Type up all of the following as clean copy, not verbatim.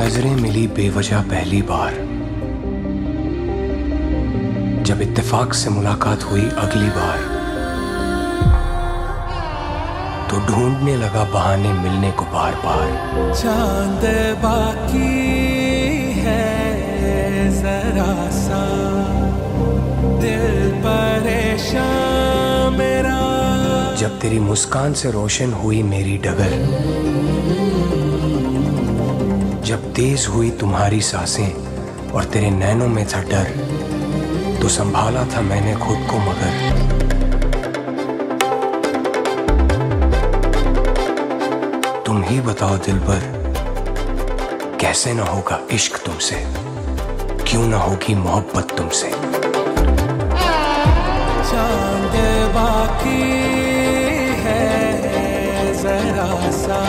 नजरें मिली बेवजह पहली बार, जब इत्तेफाक से मुलाकात हुई अगली बार, तो ढूंढने लगा बहाने मिलने को बार बार। चांद बाकी है जरा सा, दिल परेशान मेरा। जब तेरी मुस्कान से रोशन हुई मेरी डगर, जब तेज हुई तुम्हारी सांसें और तेरे नैनों में था डर, तो संभाला था मैंने खुद को मगर तुम ही बताओ दिलबर, कैसे न होगा इश्क तुमसे, क्यों न होगी मोहब्बत तुमसे। चांद बाकी है जरा सा।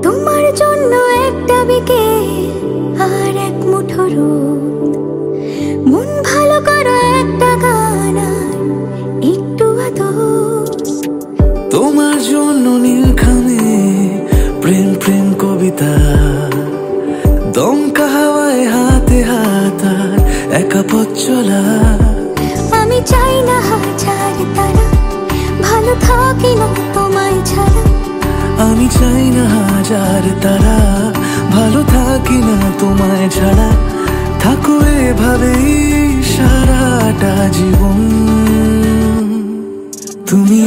তোমার জন্য একটা বিকেল আর এক মুঠো রোদ, মন ভালো করো একটা গান আর একটু আদর। তোমার জন্য নীলখামে প্রেম প্রেম কবিতা, দমকা হাওয়ায় হাতে হাত আর একা পথ চলা। আমি চাই না হাজার তারা, ভালো থাকি না তোমায় ছাড়া। আমি চাই না হাজার তারা, ভালো থাকি না তোমায় ছাড়া। থাকো এভাবেই সারাটা জীবন, তুমি